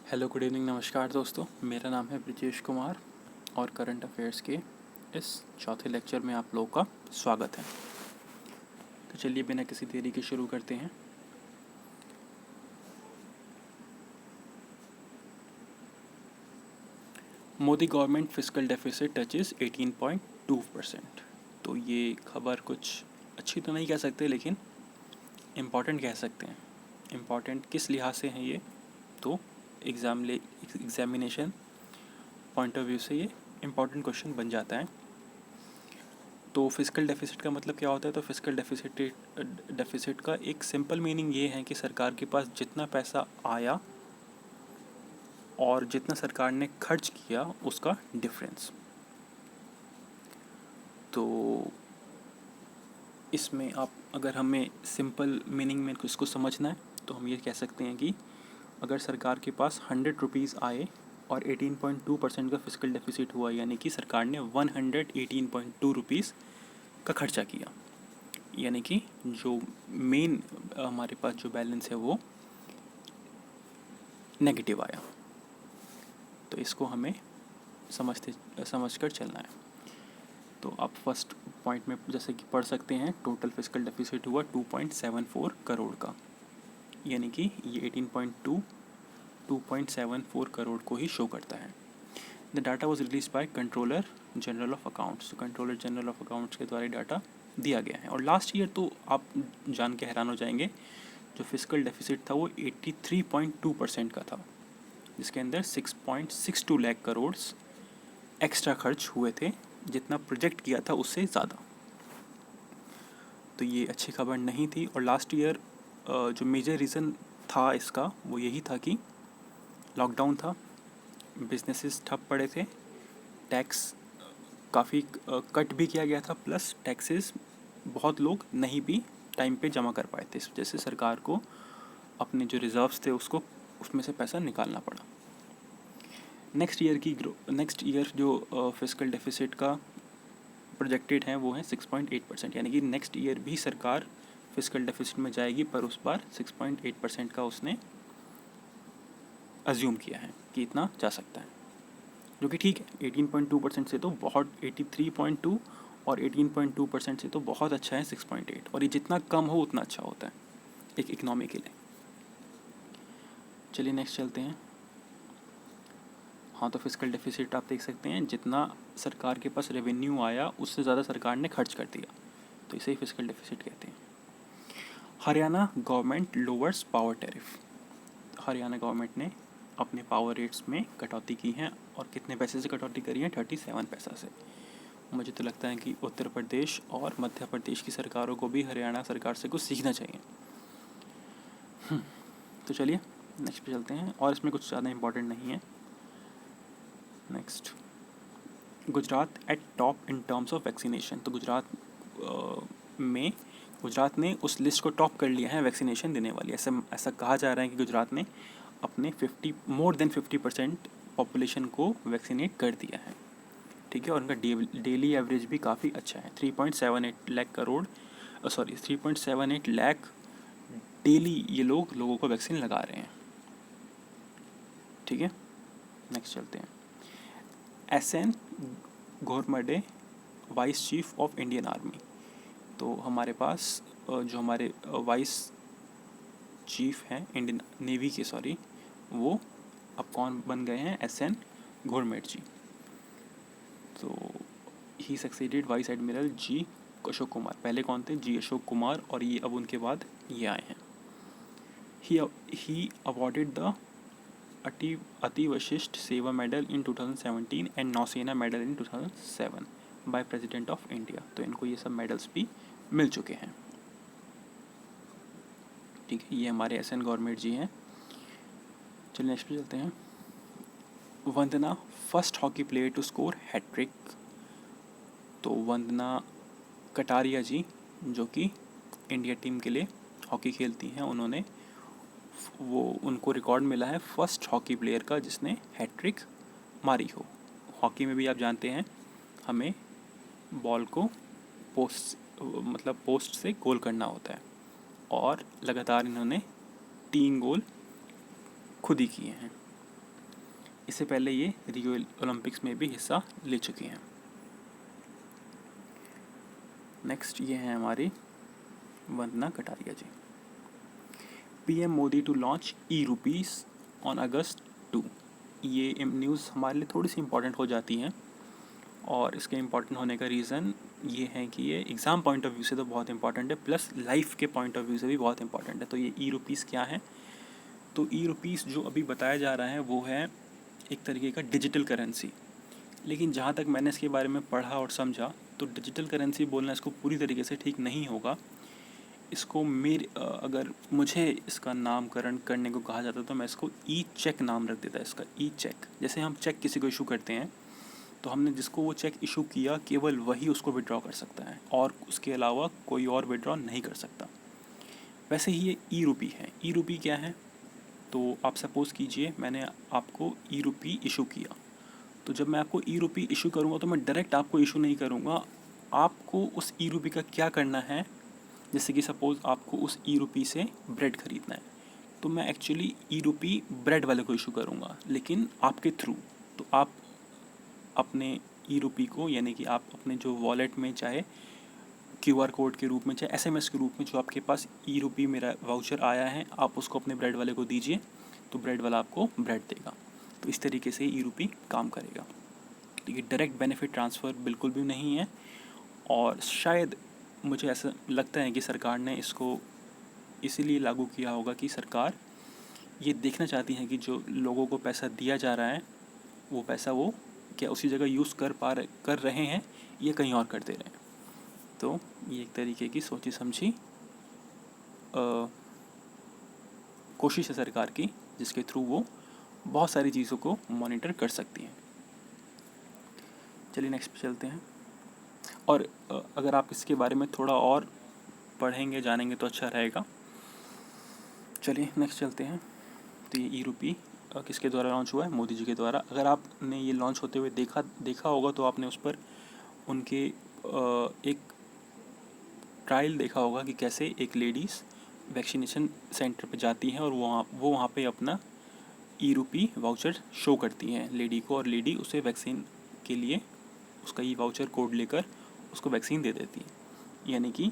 Hello, good evening, नमस्कार दोस्तों। मेरा नाम है ब्रिजेश कुमार और करंट अफेयर्स के इस चौथे लेक्चर में आप लोगों का स्वागत है। तो चलिए बिना किसी देरी के शुरू करते हैं। Modi government fiscal deficit touches 18.2%। तो ये खबर कुछ अच्छी तो नहीं कह सकते, लेकिन इम्पॉर्टेंट कह सकते हैं। इम्पॉर्टेंट किस लिहाज से है ये? तो एग्जामिनेशन पॉइंट ऑफ व्यू से ये इम्पॉर्टेंट क्वेश्चन बन जाता है। तो फिस्कल डेफिसिट का मतलब क्या होता है? तो फिस्कल डेफिसिट का एक सिंपल मीनिंग ये है कि सरकार के पास जितना पैसा आया और जितना सरकार ने खर्च किया उसका डिफरेंस। तो इसमें आप अगर हमें सिंपल मीनिंग में इसको समझना है तो हम ये कह सकते हैं कि अगर सरकार के पास 100 रुपीज़ आए और 18.2% का फिस्कल डेफिसिट हुआ, यानी कि सरकार ने 118.2 रुपीज़ का खर्चा किया, यानी कि जो मेन हमारे पास जो बैलेंस है वो नेगेटिव आया। तो इसको हमें समझकर चलना है। तो आप फर्स्ट पॉइंट में जैसे कि पढ़ सकते हैं, टोटल फिस्कल डेफिसिट हुआ 2.74 करोड़ का, यानी कि ये 18.2 2.74 करोड़ को ही शो करता है। The data was release by controller general of accounts. Controller general of accounts के द्वारा डाटा दिया गया है। और लास्ट ईयर तो आप जान के हैरान हो जाएंगे, जो फिस्कल डेफिसिट था वो 83.2% का था, जिसके अंदर 6.62 लाख करोड़ एक्स्ट्रा खर्च हुए थे, जितना प्रोजेक्ट किया था उससे ज़्यादा। तो ये अच्छी खबर नहीं थी। और लास्ट ईयर जो मेजर रीज़न था इसका वो यही था कि लॉकडाउन था, बिजनेसेस ठप पड़े थे, टैक्स काफ़ी कट भी किया गया था, प्लस टैक्सेस बहुत लोग नहीं भी टाइम पे जमा कर पाए थे। इस वजह से सरकार को अपने जो रिजर्व्स थे उसमें से पैसा निकालना पड़ा। नेक्स्ट ईयर जो फिस्कल डेफिसिट का प्रोजेक्टेड है वो है 6.8%, यानी कि नेक्स्ट ईयर भी सरकार फिस्कल डेफिसिट में जाएगी, पर उस बार 6.8% का उसने अज्यूम किया है कि इतना जा सकता है, जो कि ठीक है। 18.2% से तो बहुत 83.2 और 18.2% से तो बहुत अच्छा है 6.8, और ये जितना कम हो उतना अच्छा होता है एक इकनॉमी के लिए। चलिए नेक्स्ट चलते हैं। हाँ, तो फिस्कल डेफिसिट आप देख सकते हैं, जितना सरकार के पास रेवेन्यू आया उससे ज़्यादा सरकार ने खर्च कर दिया, तो इसे ही फिस्कल डेफिसिट कहते हैं। Haryana government lowers power tariff. Haryana government ने अपने पावर रेट्स में कटौती की है, और कितने पैसे से कटौती करी है? 37 पैसा से। मुझे तो लगता है कि उत्तर प्रदेश और मध्य प्रदेश की सरकारों को भी हरियाणा सरकार से कुछ सीखना चाहिए। तो चलिए नेक्स्ट पे चलते हैं, और इसमें कुछ ज़्यादा इम्पोर्टेंट नहीं है। Next, Gujarat eight top in terms of vaccination. तो गुजरात ने उस लिस्ट को टॉप कर लिया है वैक्सीनेशन देने वाली। ऐसा कहा जा रहा है कि गुजरात ने अपने मोर देन 50% पॉपुलेशन को वैक्सीनेट कर दिया है। ठीक है, और उनका डेली एवरेज भी काफ़ी अच्छा है। 3.78 लाख डेली ये लोगों को वैक्सीन लगा रहे हैं। ठीक है, नेक्स्ट चलते हैं। S N Ghormade, vice chief of Indian army. तो हमारे पास जो हमारे वाइस चीफ हैं इंडियन नेवी के, वो अब कौन बन गए हैं? एसएन घोरमेड जी। तो ही succeeded vice admiral ji Ashok Kumar. पहले कौन थे? जी अशोक कुमार, और ये अब उनके बाद ये आए हैं। ही अवॉर्डेड द अति वशिष्ठ सेवा मेडल इन 2017 एंड नौसेना medal in 2007 by president of India. तो इनको ये सब मेडल्स भी मिल चुके हैं। ठीक है, ये हमारे एसएन गवर्नमेंट जी हैं। चलिए नेक्स्ट पे चलते हैं। Vandana first hockey player to score hattrick. तो वंदना कटारिया जी, जो कि इंडिया टीम के लिए हॉकी खेलती हैं, उनको रिकॉर्ड मिला है फर्स्ट हॉकी प्लेयर का जिसने हैट्रिक मारी हो। हॉकी में भी आप जानते हैं हमें बॉल को पोस्ट से गोल करना होता है, और लगातार इन्होंने 3 गोल खुद ही किए हैं। इससे पहले ये रियो ओलंपिक्स में भी हिस्सा ले चुकी हैं। नेक्स्ट ये हैं हमारी Vandana Kataria ji. PM Modi to launch e rupees on August 2। ये न्यूज़ हमारे लिए थोड़ी सी इम्पॉर्टेंट हो जाती हैं, और इसके इम्पॉर्टेंट होने का रीज़न ये है कि ये एग्ज़ाम पॉइंट ऑफ व्यू से तो बहुत इंपॉर्टेंट है, प्लस लाइफ के पॉइंट ऑफ व्यू से भी बहुत इंपॉर्टेंट है। तो ये ई-रुपीस क्या है? तो ई-रुपीस जो अभी बताया जा रहा है वो है एक तरीके का डिजिटल करेंसी। लेकिन जहाँ तक मैंने इसके बारे में पढ़ा और समझा, तो डिजिटल करेंसी बोलना इसको पूरी तरीके से ठीक नहीं होगा। इसको अगर मुझे इसका नामकरण करने को कहा जाता तो मैं इसको ई चेक नाम रख देता। इसका ई चेक, जैसे हम चेक किसी को इशू करते हैं तो हमने जिसको वो चेक इशू किया केवल वही उसको विड्रॉ कर सकता है, और उसके अलावा कोई और विड्रॉ नहीं कर सकता। वैसे ही ये ई रुपी है। ई रुपी क्या है? तो आप सपोज़ कीजिए मैंने आपको ई रुपी इशू किया, तो जब मैं आपको ई रुपी इशू करूँगा तो मैं डायरेक्ट आपको इशू नहीं करूँगा। आपको उस ई रुपी का क्या करना है, जैसे कि सपोज़ आपको उस ई रुपी से ब्रेड ख़रीदना है, तो मैं एक्चुअली ई रुपी ब्रेड वाले को इशू करूँगा, लेकिन आपके थ्रू। तो आप अपने ई रुपी को, यानी कि आप अपने जो वॉलेट में, चाहे QR कोड के रूप में, चाहे SMS के रूप में, जो आपके पास ई रुपी मेरा वाउचर आया है, आप उसको अपने ब्रेड वाले को दीजिए, तो ब्रेड वाला आपको ब्रेड देगा। तो इस तरीके से ई रुपी काम करेगा। तो ये डायरेक्ट बेनिफिट ट्रांसफ़र बिल्कुल भी नहीं है, और शायद मुझे ऐसा लगता है कि सरकार ने इसको इसीलिए लागू किया होगा कि सरकार ये देखना चाहती है कि जो लोगों को पैसा दिया जा रहा है वो पैसा वो क्या उसी जगह यूज़ कर रहे हैं या कहीं और कर दे रहे हैं। तो ये एक तरीके की सोची समझी कोशिश है सरकार की, जिसके थ्रू वो बहुत सारी चीज़ों को मॉनिटर कर सकती हैं। चलिए नेक्स्ट पे चलते हैं। और अगर आप इसके बारे में थोड़ा और पढ़ेंगे जानेंगे तो अच्छा रहेगा। चलिए नेक्स्ट चलते हैं। तो ये ई रुपी किसके द्वारा लॉन्च हुआ है? मोदी जी के द्वारा। अगर आपने ये लॉन्च होते हुए देखा होगा तो आपने उस पर उनके एक ट्रायल देखा होगा कि कैसे एक लेडीज़ वैक्सीनेशन सेंटर पे जाती हैं और वो वहाँ पे अपना ई रुपी वाउचर शो करती हैं लेडी को, और लेडी उसे वैक्सीन के लिए उसका ई वाउचर कोड लेकर उसको वैक्सीन दे देती है। यानी कि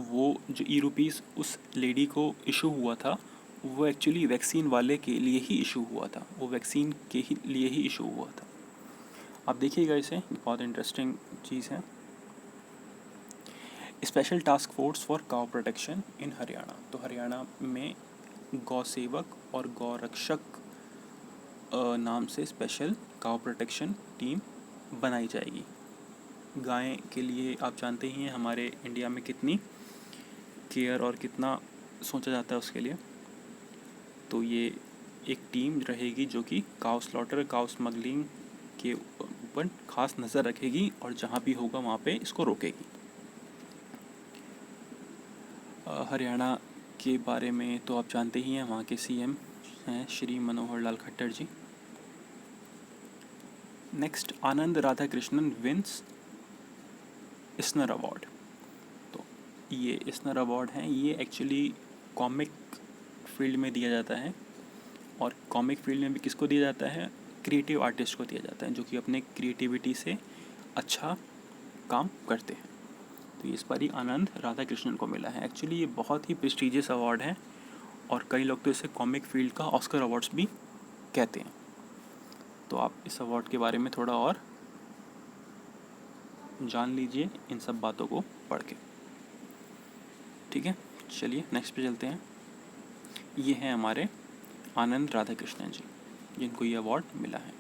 वो जो ई रुपीज़ उस लेडी को इशू हुआ था वो एक्चुअली वैक्सीन वाले के लिए ही इशू हुआ था, वो वैक्सीन के ही लिए ही इशू हुआ था। आप देखिएगा इसे, बहुत इंटरेस्टिंग चीज़ है। Special task force for cow protection in Haryana. तो हरियाणा में गौ सेवक और गौ रक्षक नाम से स्पेशल काउ प्रोटेक्शन टीम बनाई जाएगी। गाय के लिए आप जानते ही हैं हमारे इंडिया में कितनी केयर और कितना सोचा जाता है उसके लिए। तो ये एक टीम रहेगी जो कि काउ स्लॉटर, काउ स्मगलिंग के ऊपर खास नज़र रखेगी, और जहाँ भी होगा वहाँ पे इसको रोकेगी। हरियाणा के बारे में तो आप जानते ही हैं, वहाँ के CM हैं Shri Manohar Lal Khattar ji. Next, Anand Radhakrishnan wins Eisner award. तो ये इस्नर अवार्ड हैं, ये एक्चुअली कॉमिक फील्ड में दिया जाता है, और कॉमिक फील्ड में भी किसको दिया जाता है? क्रिएटिव आर्टिस्ट को दिया जाता है, जो कि अपने क्रिएटिविटी से अच्छा काम करते हैं। तो इस बार ही आनंद राधा कृष्णन को मिला है। एक्चुअली ये बहुत ही प्रेस्टीजियस अवार्ड है, और कई लोग तो इसे कॉमिक फील्ड का ऑस्कर अवार्ड्स भी कहते हैं। तो आप इस अवार्ड के बारे में थोड़ा और जान लीजिए इन सब बातों को पढ़ के। ठीक है, चलिए नेक्स्ट पे चलते हैं। ये हैं हमारे आनंद राधा कृष्णन जी, जिनको ये अवार्ड मिला है।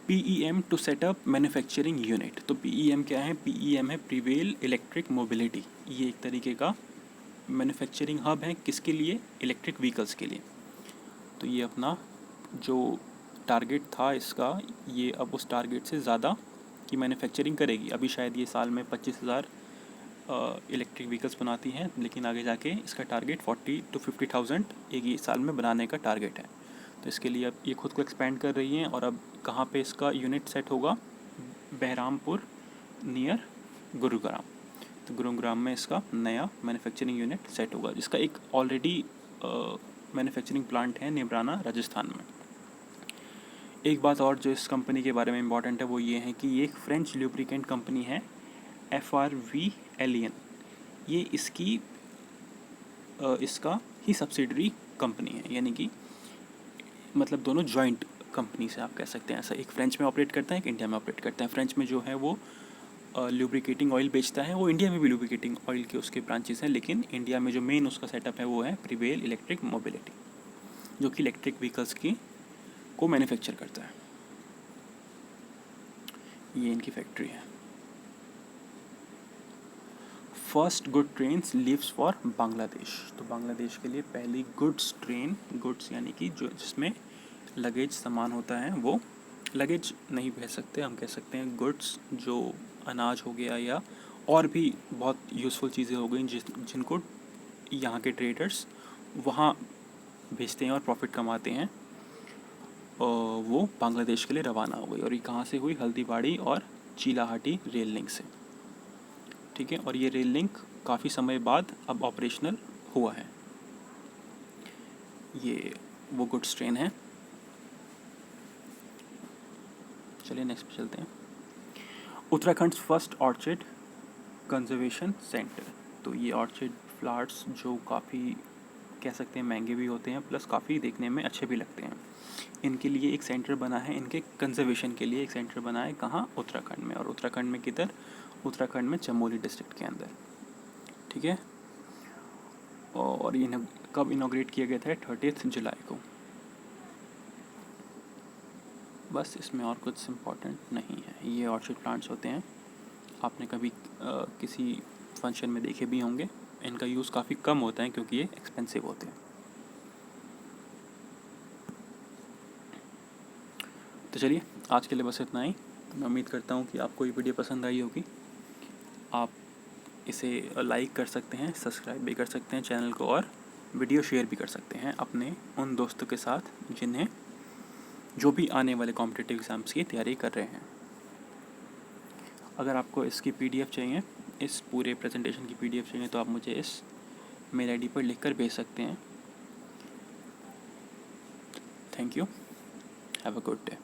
PEM to setup manufacturing unit. तो PEM क्या है? PEM है प्रीवेल इलेक्ट्रिक मोबिलिटी। ये एक तरीके का मैन्युफैक्चरिंग हब है, किसके लिए? इलेक्ट्रिक व्हीकल्स के लिए। तो ये अपना जो टारगेट था इसका, ये अब उस टारगेट से ज़्यादा की मैन्युफैक्चरिंग करेगी। अभी शायद ये साल में 25,000 इलेक्ट्रिक व्हीकल्स बनाती हैं, लेकिन आगे जाके इसका टारगेट 40 to 50,000 एक ही साल में बनाने का टारगेट है। तो इसके लिए अब ये खुद को एक्सपेंड कर रही हैं, और अब कहाँ पे इसका यूनिट सेट होगा? बहरामपुर नियर गुरुग्राम। तो गुरुग्राम में इसका नया मैन्युफैक्चरिंग यूनिट सेट होगा, जिसका एक ऑलरेडी मैन्युफैक्चरिंग प्लांट है नेब्राना राजस्थान में। एक बात और जो इस कंपनी के बारे में इम्पॉर्टेंट है वो ये है कि ये एक फ्रेंच ल्यूब्रिकेंट कंपनी है, FRVLN। ये इसका ही सब्सिडरी कंपनी है, यानी कि मतलब दोनों जॉइंट कंपनी से आप कह सकते हैं ऐसा। एक फ्रेंच में ऑपरेट करता है, एक इंडिया में ऑपरेट करता है। फ्रेंच में जो है वो ल्यूब्रिकेटिंग ऑयल बेचता है, वो इंडिया में भी ल्यूब्रिकेटिंग ऑयल के उसके ब्रांचेस हैं, लेकिन इंडिया में जो मेन उसका सेटअप है वो है प्रिवेल इलेक्ट्रिक मोबिलिटी, जो कि इलेक्ट्रिक व्हीकल्स की को मैन्युफैक्चर करता है। ये इनकी फैक्ट्री है। First good trains leaves for Bangladesh. तो बांग्लादेश के लिए पहली गुड्स ट्रेन, गुड्स यानी कि जो जिसमें लगेज सामान होता है, वो लगेज नहीं कह सकते, हम कह सकते हैं गुड्स, जो अनाज हो गया या और भी बहुत यूज़फुल चीज़ें हो गई जिनको यहाँ के ट्रेडर्स वहाँ भेजते हैं और प्रॉफिट कमाते हैं, और वो बांग्लादेश के लिए रवाना हो गई। और ये कहाँ से हुई? हल्दीबाड़ी और चीलाहाटी रेल लिंक से। ठीक है, और ये रेल लिंक काफ़ी समय बाद अब ऑपरेशनल हुआ है। ये वो गुड्स ट्रेन है। चलिए नेक्स्ट पे चलते हैं। Uttarakhand first orchid conservation centre. तो ये ऑर्चिड फ्लावर्स जो काफ़ी कह सकते हैं महंगे भी होते हैं, प्लस काफ़ी देखने में अच्छे भी लगते हैं, इनके लिए एक सेंटर बना है, इनके कंजर्वेशन के लिए एक सेंटर बना है। कहाँ? उत्तराखंड में। और उत्तराखंड में किधर? उत्तराखंड में चमोली डिस्ट्रिक्ट के अंदर। ठीक है, और ये कब इनॉग्रेट किया गया था? 30 जुलाई को। बस इसमें और कुछ इम्पोर्टेंट नहीं है। ये ऑर्चिड प्लांट्स होते हैं, आपने कभी किसी फंक्शन में देखे भी होंगे। इनका यूज़ काफ़ी कम होता है क्योंकि ये एक्सपेंसिव होते हैं। तो चलिए आज के लिए बस इतना ही। मैं उम्मीद करता हूँ कि आपको ये वीडियो पसंद आई होगी। आप इसे लाइक कर सकते हैं, सब्सक्राइब भी कर सकते हैं चैनल को, और वीडियो शेयर भी कर सकते हैं अपने उन दोस्तों के साथ जिन्हें जो भी आने वाले कॉम्पिटिटिव एग्ज़ाम्स की तैयारी कर रहे हैं। अगर आपको इसकी PDF चाहिए, इस पूरे प्रेजेंटेशन की PDF चाहिए, तो आप मुझे इस मेल ID पर लिखकर भेज सकते हैं। Thank you, have a good day.